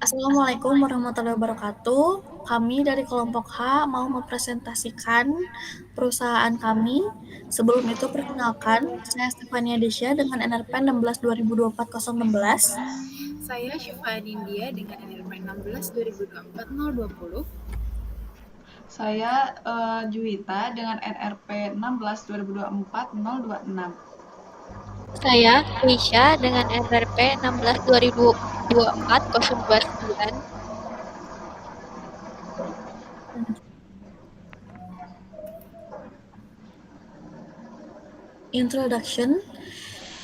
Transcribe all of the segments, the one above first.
Assalamualaikum warahmatullahi wabarakatuh. Kami dari kelompok H mau mempresentasikan perusahaan kami. Sebelum itu perkenalkan, saya Stefania Desya dengan NRP 16 2024 016. Saya Syifa Nindya dengan NRP 16 2024 020. Saya Juwita dengan NRP 16 2024 026. Saya Keisha dengan NRP 16 2024 029. Introduction.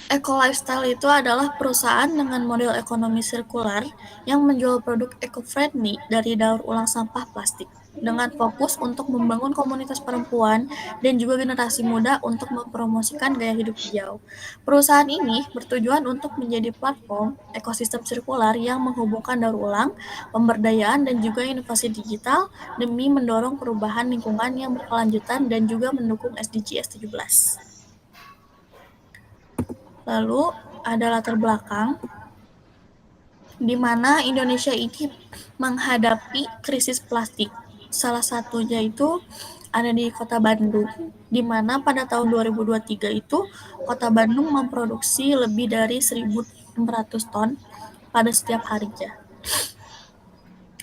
Eco Lifestyle itu adalah perusahaan dengan model ekonomi sirkular yang menjual produk eco-friendly dari daur ulang sampah plastik, dengan fokus untuk membangun komunitas perempuan dan juga generasi muda untuk mempromosikan gaya hidup hijau. Perusahaan ini bertujuan untuk menjadi platform ekosistem sirkular yang menghubungkan daur ulang, pemberdayaan, dan juga inovasi digital demi mendorong perubahan lingkungan yang berkelanjutan dan juga mendukung SDGs 17. Lalu ada latar belakang di mana Indonesia ini menghadapi krisis plastik. Salah satunya itu ada di Kota Bandung, di mana pada tahun 2023 itu Kota Bandung memproduksi lebih dari 1.600 ton pada setiap harinya.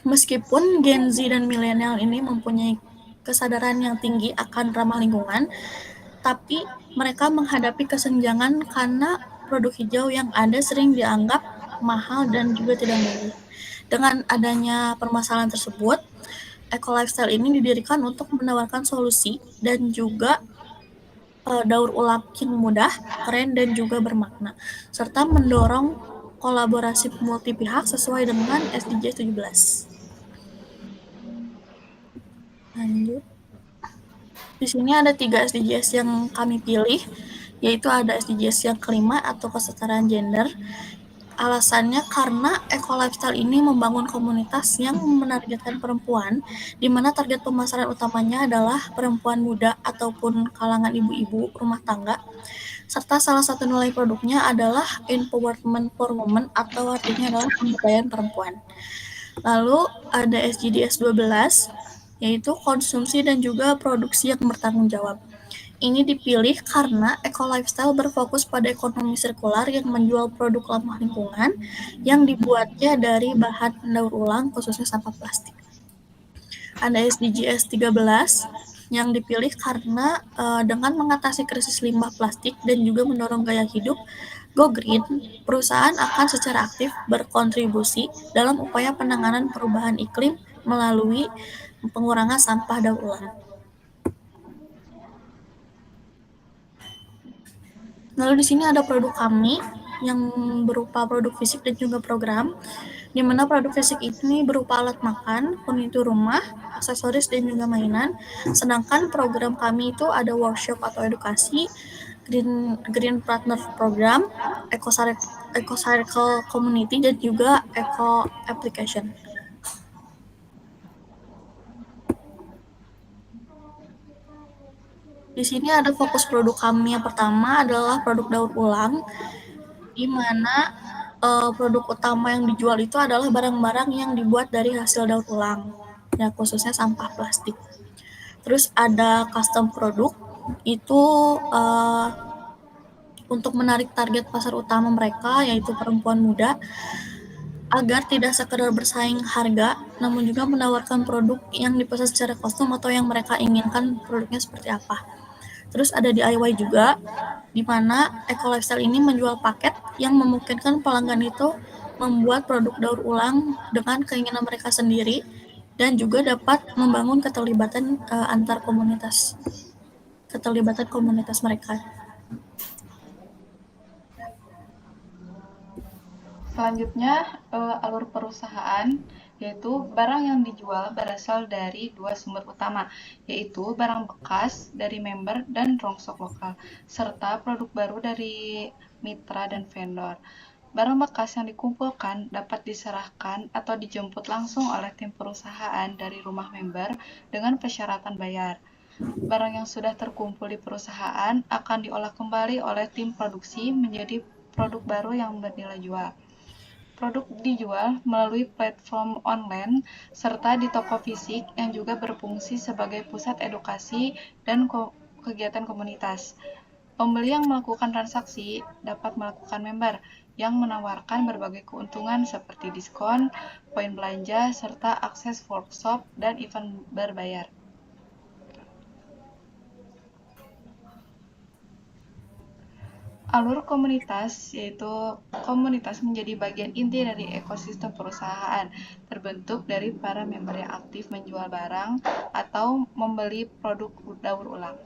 Meskipun Gen Z dan milenial ini mempunyai kesadaran yang tinggi akan ramah lingkungan, tapi mereka menghadapi kesenjangan karena produk hijau yang ada sering dianggap mahal dan juga tidak murah. Dengan adanya permasalahan tersebut, Eco Lifestyle ini didirikan untuk menawarkan solusi dan juga daur ulang yang mudah, keren, dan juga bermakna, serta mendorong kolaborasi multi pihak sesuai dengan SDGs 17. Lanjut. Di sini ada 3 SDGs yang kami pilih, yaitu ada SDGs yang kelima atau kesetaraan gender. Alasannya karena Eco Lifestyle ini membangun komunitas yang menargetkan perempuan, di mana target pemasaran utamanya adalah perempuan muda ataupun kalangan ibu-ibu rumah tangga, serta salah satu nilai produknya adalah empowerment for women atau artinya adalah pemberdayaan perempuan. Lalu ada SDGs 12, yaitu konsumsi dan juga produksi yang bertanggung jawab. Ini dipilih karena Eco Lifestyle berfokus pada ekonomi sirkular yang menjual produk ramah lingkungan yang dibuatnya dari bahan daur ulang, khususnya sampah plastik. Ada SDGs 13 yang dipilih karena dengan mengatasi krisis limbah plastik dan juga mendorong gaya hidup Go Green, perusahaan akan secara aktif berkontribusi dalam upaya penanganan perubahan iklim melalui pengurangan sampah daur ulang. Lalu di sini ada produk kami yang berupa produk fisik dan juga program, di mana produk fisik ini berupa alat makan, furnitur rumah, aksesoris, dan juga mainan. Sedangkan program kami itu ada workshop atau edukasi, Green Partner Program, Eco Circle Community, dan juga Eco Application. Di sini ada fokus produk kami yang pertama adalah produk daur ulang, di mana produk utama yang dijual itu adalah barang-barang yang dibuat dari hasil daur ulang, ya khususnya sampah plastik. Terus ada custom produk, itu untuk menarik target pasar utama mereka, yaitu perempuan muda, agar tidak sekedar bersaing harga, namun juga menawarkan produk yang dipesan secara kostum atau yang mereka inginkan produknya seperti apa. Terus ada DIY juga, di mana Eco Lifestyle ini menjual paket yang memungkinkan pelanggan itu membuat produk daur ulang dengan keinginan mereka sendiri dan juga dapat membangun keterlibatan komunitas mereka. Selanjutnya, alur perusahaan, yaitu barang yang dijual berasal dari dua sumber utama, yaitu barang bekas dari member dan rongsok lokal, serta produk baru dari mitra dan vendor. Barang bekas yang dikumpulkan dapat diserahkan atau dijemput langsung oleh tim perusahaan dari rumah member dengan persyaratan bayar. Barang yang sudah terkumpul di perusahaan akan diolah kembali oleh tim produksi menjadi produk baru yang bernilai jual. Produk dijual melalui platform online serta di toko fisik yang juga berfungsi sebagai pusat edukasi dan kegiatan komunitas. Pembeli yang melakukan transaksi dapat melakukan member yang menawarkan berbagai keuntungan seperti diskon, poin belanja, serta akses workshop dan event berbayar. Alur komunitas, yaitu komunitas menjadi bagian inti dari ekosistem perusahaan, terbentuk dari para member yang aktif menjual barang atau membeli produk daur ulang.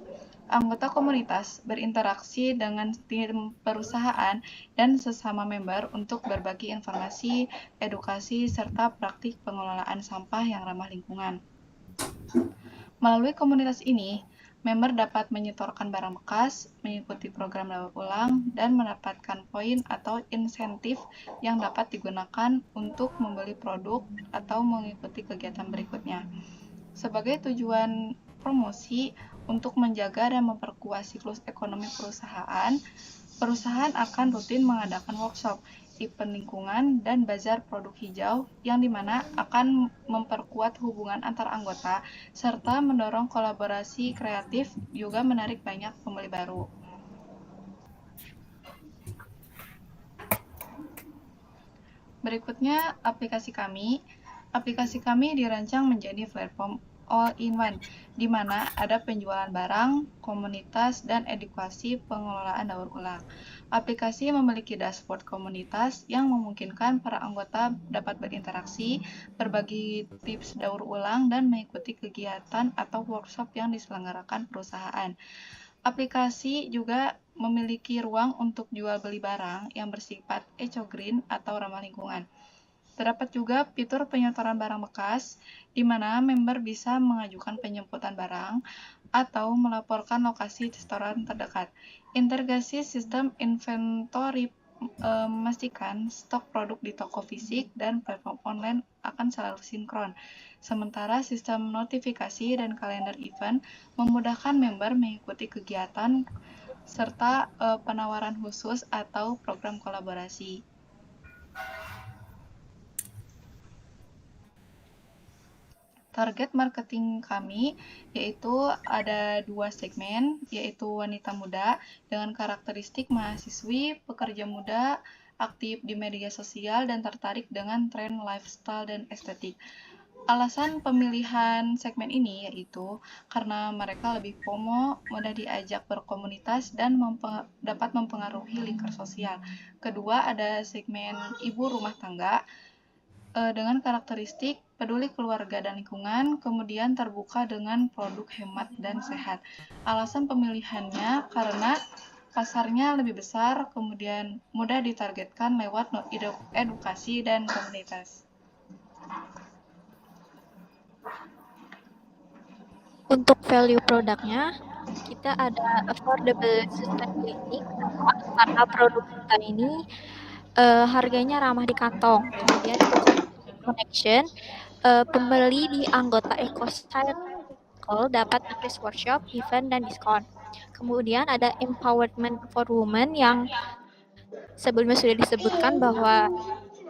Anggota komunitas berinteraksi dengan tim perusahaan dan sesama member untuk berbagi informasi, edukasi, serta praktik pengelolaan sampah yang ramah lingkungan. Melalui komunitas ini, member dapat menyetorkan barang bekas, mengikuti program daur ulang, dan mendapatkan poin atau insentif yang dapat digunakan untuk membeli produk atau mengikuti kegiatan berikutnya. Sebagai tujuan promosi untuk menjaga dan memperkuat siklus ekonomi perusahaan, perusahaan akan rutin mengadakan workshop, event lingkungan, dan bazar produk hijau yang dimana akan memperkuat hubungan antar anggota serta mendorong kolaborasi kreatif juga menarik banyak pembeli baru. Berikutnya aplikasi kami. Aplikasi kami dirancang menjadi platform all-in-one, di mana ada penjualan barang, komunitas, dan edukasi pengelolaan daur ulang. Aplikasi memiliki dashboard komunitas yang memungkinkan para anggota dapat berinteraksi, berbagi tips daur ulang, dan mengikuti kegiatan atau workshop yang diselenggarakan perusahaan. Aplikasi juga memiliki ruang untuk jual beli barang yang bersifat eco-green atau ramah lingkungan. Terdapat juga fitur penyetoran barang bekas, di mana member bisa mengajukan penjemputan barang atau melaporkan lokasi setoran terdekat. Integrasi sistem inventory memastikan stok produk di toko fisik dan platform online akan selalu sinkron. Sementara sistem notifikasi dan kalender event memudahkan member mengikuti kegiatan serta penawaran khusus atau program kolaborasi. Target marketing kami yaitu ada 2 segmen, yaitu wanita muda dengan karakteristik mahasiswi, pekerja muda, aktif di media sosial, dan tertarik dengan tren lifestyle dan estetik. Alasan pemilihan segmen ini yaitu karena mereka lebih FOMO, mudah diajak berkomunitas, dan dapat mempengaruhi lingkar sosial. Kedua, ada segmen ibu rumah tangga dengan karakteristik peduli keluarga dan lingkungan, kemudian terbuka dengan produk hemat dan sehat. Alasan pemilihannya karena pasarnya lebih besar, kemudian mudah ditargetkan lewat edukasi dan komunitas. Untuk value produknya, kita ada affordable sustainability. Kenapa? Karena produk kita ini harganya ramah di kantong. Kemudian untuk connection, pembeli di anggota EcoCycle dapat akses workshop, event, dan diskon. Kemudian ada empowerment for women yang sebelumnya sudah disebutkan bahwa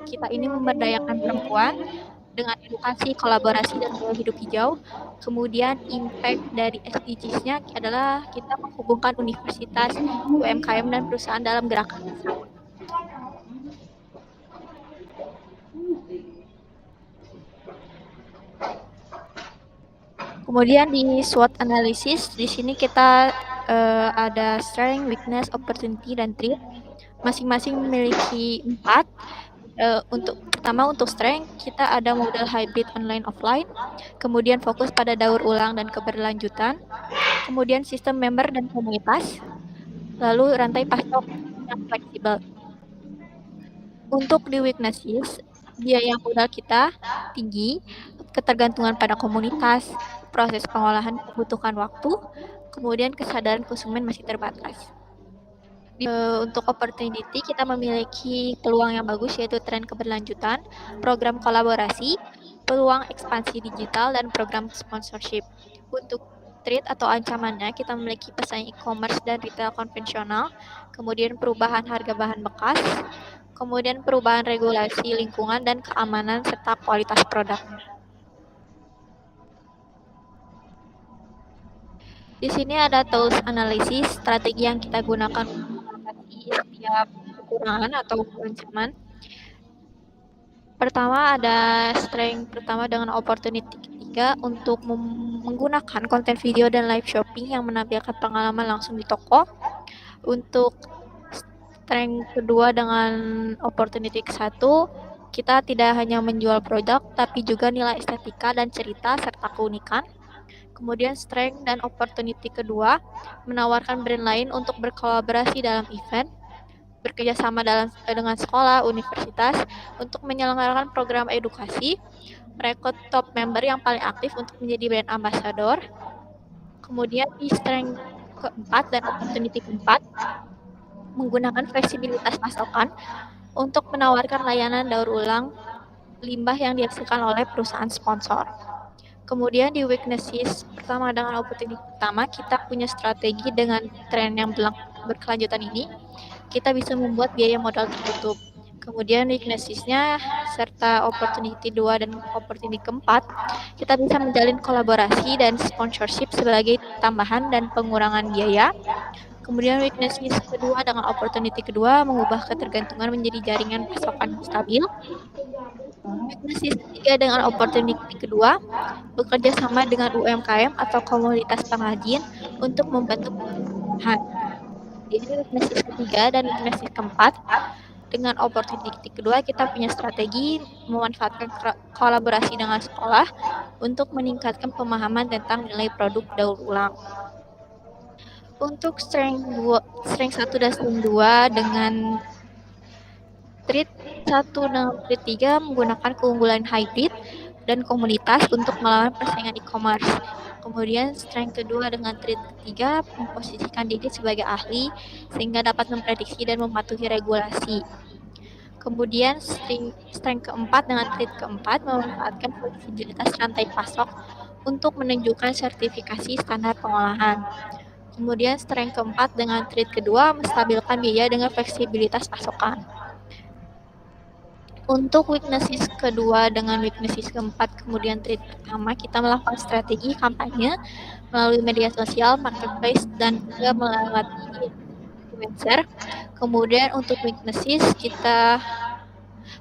kita ini memberdayakan perempuan dengan edukasi, kolaborasi, dan gaya hidup hijau. Kemudian impact dari SDGs-nya adalah kita menghubungkan universitas, UMKM, dan perusahaan dalam gerakan bersama. Kemudian di SWOT analysis, di sini kita ada strength, weakness, opportunity, dan threat. Masing-masing memiliki 4. Pertama untuk strength, kita ada model hybrid online offline, kemudian fokus pada daur ulang dan keberlanjutan, kemudian sistem member dan komunitas, lalu rantai pasok yang fleksibel. Untuk di weaknesses, biaya modal kita tinggi, ketergantungan pada komunitas, proses pengolahan membutuhkan waktu, kemudian kesadaran konsumen masih terbatas. Untuk opportunity, kita memiliki peluang yang bagus, yaitu tren keberlanjutan, program kolaborasi, peluang ekspansi digital, dan program sponsorship. Untuk threat atau ancamannya, kita memiliki pesaing e-commerce dan retail konvensional, kemudian perubahan harga bahan bekas, kemudian perubahan regulasi lingkungan dan keamanan serta kualitas produk. Di sini ada tools analisis, strategi yang kita gunakan untuk mengatasi setiap kekurangan atau ancaman. Pertama ada strength pertama dengan opportunity ketiga untuk menggunakan konten video dan live shopping yang menampilkan pengalaman langsung di toko. Untuk strength kedua dengan opportunity satu, kita tidak hanya menjual produk tapi juga nilai estetika dan cerita serta keunikan. Kemudian strength dan opportunity kedua menawarkan brand lain untuk berkolaborasi dalam event, bekerjasama dengan sekolah, universitas untuk menyelenggarakan program edukasi, merekrut top member yang paling aktif untuk menjadi brand ambassador. Kemudian di strength keempat dan opportunity keempat, menggunakan fleksibilitas pasokan untuk menawarkan layanan daur ulang limbah yang dihasilkan oleh perusahaan sponsor. Kemudian di weaknesses pertama dengan opportunity pertama, kita punya strategi dengan tren yang berkelanjutan ini, kita bisa membuat biaya modal tertutup. Kemudian weaknessesnya serta opportunity 2 dan opportunity keempat, kita bisa menjalin kolaborasi dan sponsorship sebagai tambahan dan pengurangan biaya. Kemudian weaknesses kedua dengan opportunity kedua mengubah ketergantungan menjadi jaringan pasokan yang stabil. Weaknesses ketiga dengan opportunity kedua, bekerja sama dengan UMKM atau komunitas pengrajin untuk membantu perubahan. Jadi weaknesses ketiga dan weaknesses keempat, dengan opportunity kedua kita punya strategi memanfaatkan kolaborasi dengan sekolah untuk meningkatkan pemahaman tentang nilai produk daur ulang. Untuk strength 1 dan strength 2 dengan treat 1 dan treat 3 menggunakan keunggulan hybrid dan komunitas untuk melawan persaingan e-commerce. Kemudian strength kedua dengan treat ketiga memposisikan diri sebagai ahli sehingga dapat memprediksi dan mematuhi regulasi. Kemudian strength keempat dengan treat keempat memanfaatkan fleksibilitas rantai pasok untuk menunjukkan sertifikasi standar pengolahan. Kemudian strength keempat dengan treat kedua menstabilkan biaya dengan fleksibilitas pasokan. Untuk weaknesses kedua dengan weaknesses keempat, kemudian treat pertama, kita melakukan strategi kampanye melalui media sosial, marketplace, dan juga melalui influencer. Kemudian untuk weaknesses, kita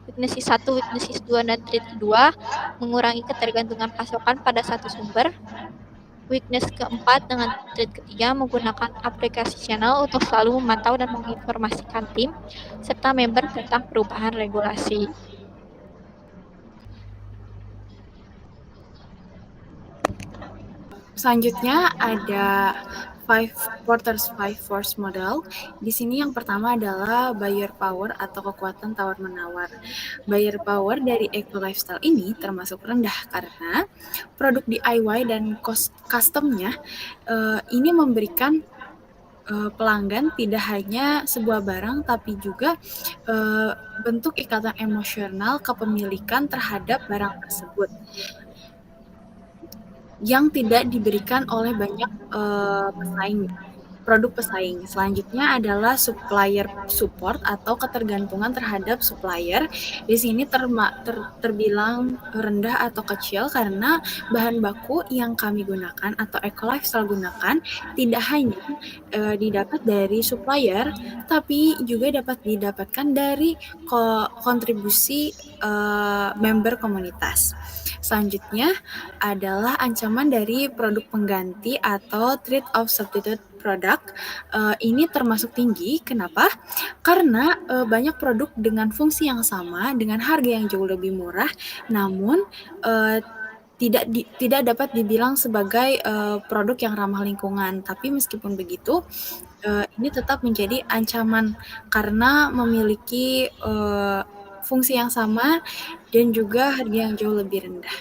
weaknesses 1, weaknesses 2, dan treat kedua mengurangi ketergantungan pasokan pada satu sumber. Weakness keempat dengan treat ketiga menggunakan aplikasi channel untuk selalu memantau dan menginformasikan tim serta member tentang perubahan regulasi. Selanjutnya ada Porter's 5 Force Model. Di sini yang pertama adalah buyer power atau kekuatan tawar-menawar. Buyer power dari Eco Lifestyle ini termasuk rendah karena produk DIY dan customnya ini memberikan pelanggan tidak hanya sebuah barang tapi juga bentuk ikatan emosional kepemilikan terhadap barang tersebut yang tidak diberikan oleh banyak produk pesaing. Selanjutnya adalah supplier support atau ketergantungan terhadap supplier. Di sini terbilang rendah atau kecil karena bahan baku yang kami gunakan atau Eco Lifestyle gunakan tidak hanya didapat dari supplier, tapi juga dapat didapatkan dari kontribusi member komunitas. Selanjutnya adalah ancaman dari produk pengganti atau threat of substitute product. Ini termasuk tinggi. Kenapa? Karena banyak produk dengan fungsi yang sama dengan harga yang jauh lebih murah, namun tidak dapat dibilang sebagai produk yang ramah lingkungan. Tapi meskipun begitu, ini tetap menjadi ancaman karena memiliki fungsi yang sama dan juga harga yang jauh lebih rendah.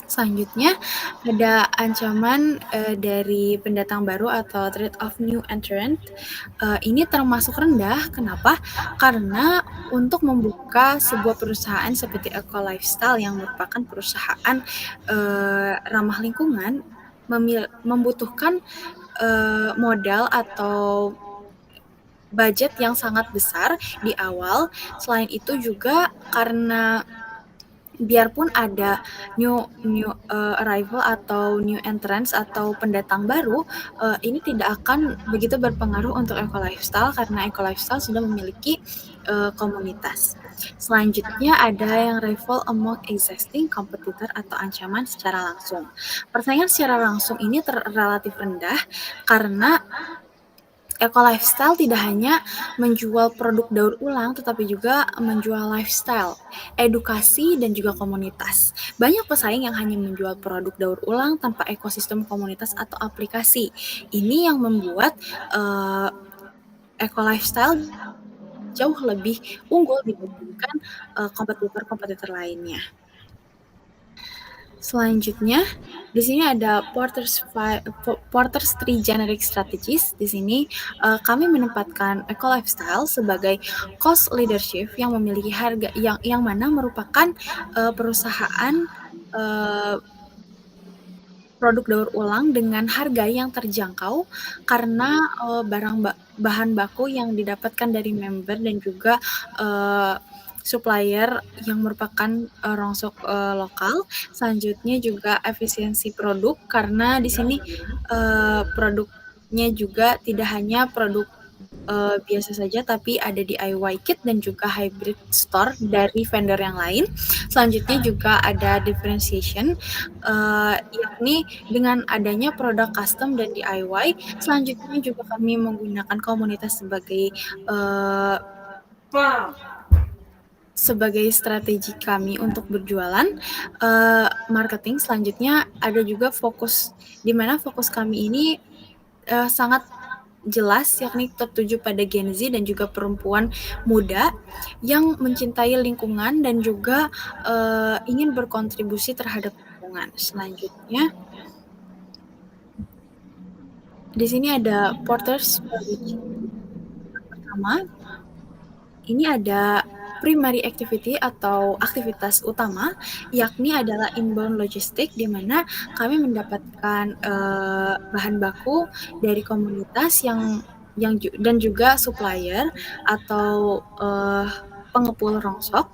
Selanjutnya ada ancaman dari pendatang baru atau threat of new entrant. Ini termasuk rendah. Kenapa? Karena untuk membuka sebuah perusahaan seperti Eco Lifestyle yang merupakan perusahaan ramah lingkungan membutuhkan modal atau budget yang sangat besar di awal. Selain itu juga karena biarpun ada new new arrival atau new entrance atau pendatang baru, ini tidak akan begitu berpengaruh untuk eco lifestyle karena eco lifestyle sudah memiliki komunitas. Selanjutnya ada yang rival among existing competitor atau ancaman secara langsung. Persaingan secara langsung ini relatif rendah karena eco lifestyle tidak hanya menjual produk daur ulang, tetapi juga menjual lifestyle, edukasi, dan juga komunitas. Banyak pesaing yang hanya menjual produk daur ulang tanpa ekosistem komunitas atau aplikasi. Ini yang membuat eco lifestyle jauh lebih unggul dibandingkan kompetitor-kompetitor lainnya. Selanjutnya, di sini ada Porter's Three Generic Strategies. Di sini kami menempatkan eco lifestyle sebagai cost leadership yang memiliki harga yang mana merupakan perusahaan produk daur ulang dengan harga yang terjangkau karena bahan baku yang didapatkan dari member dan juga supplier yang merupakan rongsok lokal. Selanjutnya juga efisiensi produk karena di sini produknya juga tidak hanya produk biasa saja tapi ada DIY kit dan juga hybrid store dari vendor yang lain. Selanjutnya juga ada differentiation, yakni dengan adanya produk custom dan DIY. Selanjutnya juga kami menggunakan komunitas sebagai strategi kami untuk berjualan. Marketing selanjutnya ada juga fokus, di mana fokus kami ini sangat jelas, yakni tertuju pada Gen Z dan juga perempuan muda yang mencintai lingkungan dan juga ingin berkontribusi terhadap lingkungan. Selanjutnya, di sini ada Porter's Strategy. Pertama, ini ada primary activity atau aktivitas utama, yakni adalah inbound logistik, di mana kami mendapatkan bahan baku dari komunitas dan juga supplier atau pengepul rongsok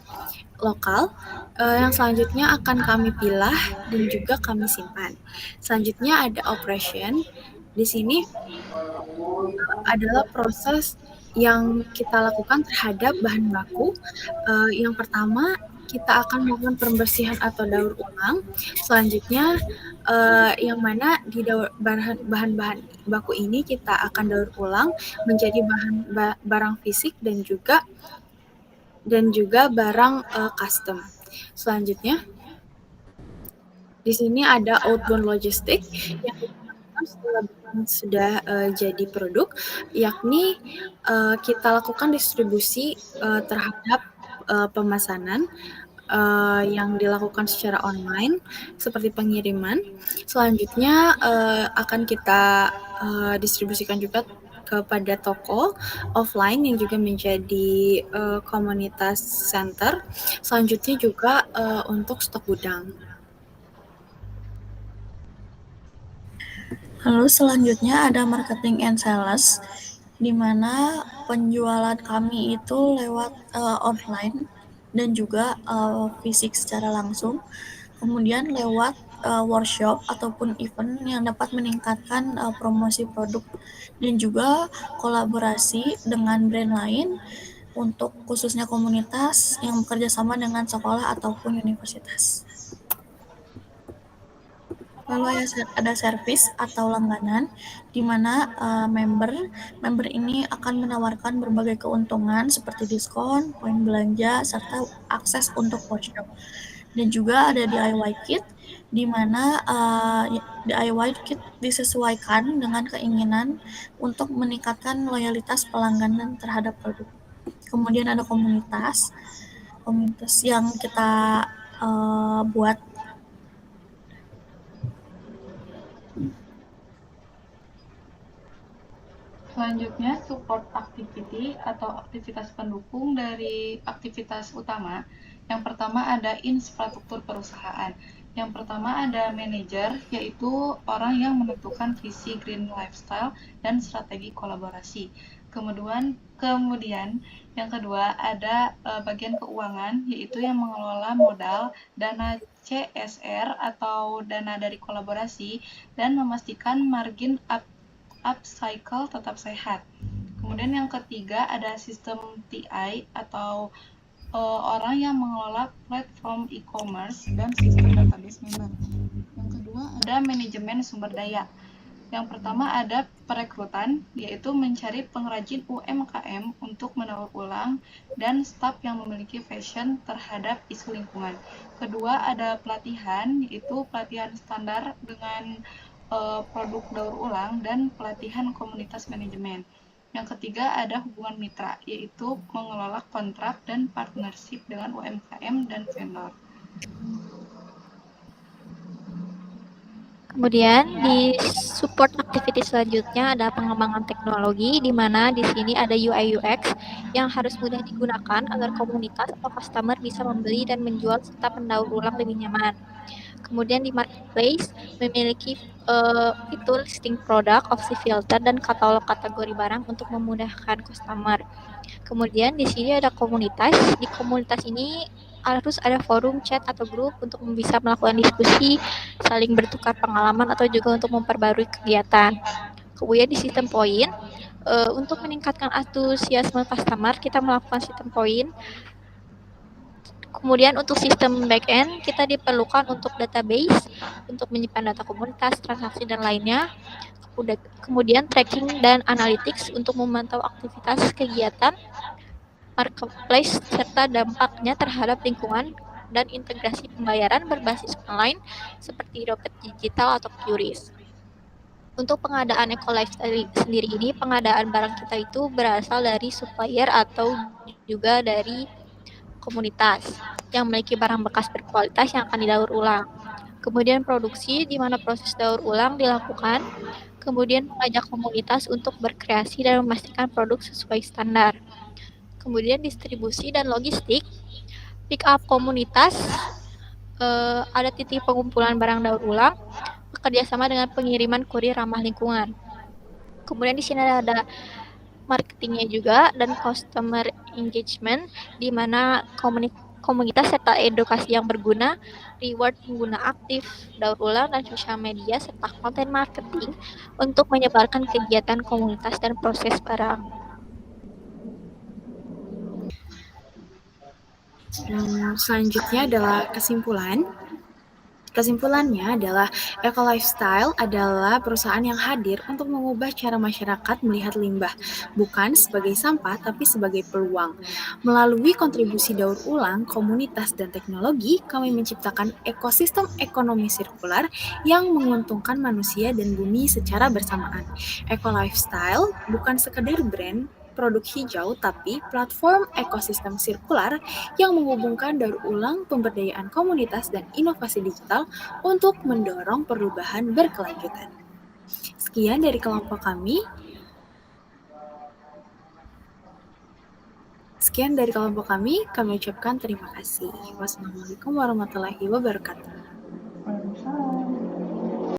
lokal. Yang selanjutnya akan kami pilah dan juga kami simpan. Selanjutnya ada operation. Di sini adalah proses yang kita lakukan terhadap bahan baku. Yang pertama, kita akan melakukan pembersihan atau daur ulang. Selanjutnya, yang mana di bahan-bahan baku ini kita akan daur ulang menjadi barang fisik dan juga barang custom. Selanjutnya, di sini ada outbound logistik yang setelah barang sudah jadi produk, yakni kita lakukan distribusi terhadap pemesanan yang dilakukan secara online seperti pengiriman. Selanjutnya akan kita distribusikan juga kepada toko offline yang juga menjadi komunitas center. Selanjutnya juga untuk stok gudang. Lalu selanjutnya ada marketing and sales, di mana penjualan kami itu lewat online dan juga fisik secara langsung, kemudian lewat workshop ataupun event yang dapat meningkatkan promosi produk dan juga kolaborasi dengan brand lain untuk khususnya komunitas yang bekerja sama dengan sekolah ataupun universitas. Lalu ada service atau langganan, di mana member ini akan menawarkan berbagai keuntungan seperti diskon, poin belanja, serta akses untuk workshop. Dan juga ada DIY kit, di mana DIY kit disesuaikan dengan keinginan untuk meningkatkan loyalitas pelanggan terhadap produk. Kemudian ada komunitas yang kita buat. Selanjutnya, support activity atau aktivitas pendukung dari aktivitas utama. Yang pertama ada infrastruktur perusahaan. Yang pertama ada manajer, yaitu orang yang menentukan visi green lifestyle dan strategi kolaborasi. Kemudian yang kedua ada bagian keuangan, yaitu yang mengelola modal, dana CSR atau dana dari kolaborasi, dan memastikan margin upcycle tetap sehat. Kemudian yang ketiga ada sistem TI atau orang yang mengelola platform e-commerce dan sistem database member. Yang kedua ada manajemen sumber daya. Yang pertama ada perekrutan, yaitu mencari pengrajin UMKM untuk mendaur ulang dan staf yang memiliki passion terhadap isu lingkungan. Kedua ada pelatihan, yaitu pelatihan standar dengan produk daur ulang dan pelatihan komunitas manajemen. Yang ketiga ada hubungan mitra, yaitu mengelola kontrak dan partnership dengan UMKM dan vendor. Kemudian di support activity selanjutnya ada pengembangan teknologi, di mana di sini ada UI UX yang harus mudah digunakan agar komunitas atau customer bisa membeli dan menjual serta mendaur ulang lebih nyaman. Kemudian di marketplace memiliki fitur listing produk, opsi filter, dan katalog kategori barang untuk memudahkan customer. Kemudian di sini ada komunitas. Di komunitas ini harus ada forum, chat, atau grup untuk bisa melakukan diskusi, saling bertukar pengalaman, atau juga untuk memperbarui kegiatan. Kemudian di sistem poin, untuk meningkatkan antusiasme customer, kita melakukan sistem poin. Kemudian untuk sistem backend, kita diperlukan untuk database, untuk menyimpan data komunitas, transaksi, dan lainnya. Kemudian tracking dan analytics untuk memantau aktivitas kegiatan marketplace serta dampaknya terhadap lingkungan dan integrasi pembayaran berbasis online seperti dompet digital atau QRIS. Untuk pengadaan eco lifestyle sendiri ini, pengadaan barang kita itu berasal dari supplier atau juga dari komunitas yang memiliki barang bekas berkualitas yang akan didaur ulang. Kemudian produksi, di mana proses daur ulang dilakukan. Kemudian mengajak komunitas untuk berkreasi dan memastikan produk sesuai standar. Kemudian distribusi dan logistik, pick up komunitas, ada titik pengumpulan barang daur ulang, bekerja sama dengan pengiriman kurir ramah lingkungan. Kemudian di sini ada marketingnya juga dan customer engagement, di mana komunitas serta edukasi yang berguna, reward pengguna aktif, daur ulang, dan sosial media serta konten marketing untuk menyebarkan kegiatan komunitas dan proses barang. Selanjutnya adalah kesimpulan. Kesimpulannya adalah Eco Lifestyle adalah perusahaan yang hadir untuk mengubah cara masyarakat melihat limbah, bukan sebagai sampah tapi sebagai peluang. Melalui kontribusi daur ulang, komunitas, dan teknologi, kami menciptakan ekosistem ekonomi sirkular yang menguntungkan manusia dan bumi secara bersamaan. Eco Lifestyle bukan sekedar brand produk hijau, tapi platform ekosistem sirkular yang menghubungkan daur ulang, pemberdayaan komunitas, dan inovasi digital untuk mendorong perubahan berkelanjutan. Sekian dari kelompok kami. Kami ucapkan terima kasih. Wassalamualaikum warahmatullahi wabarakatuh.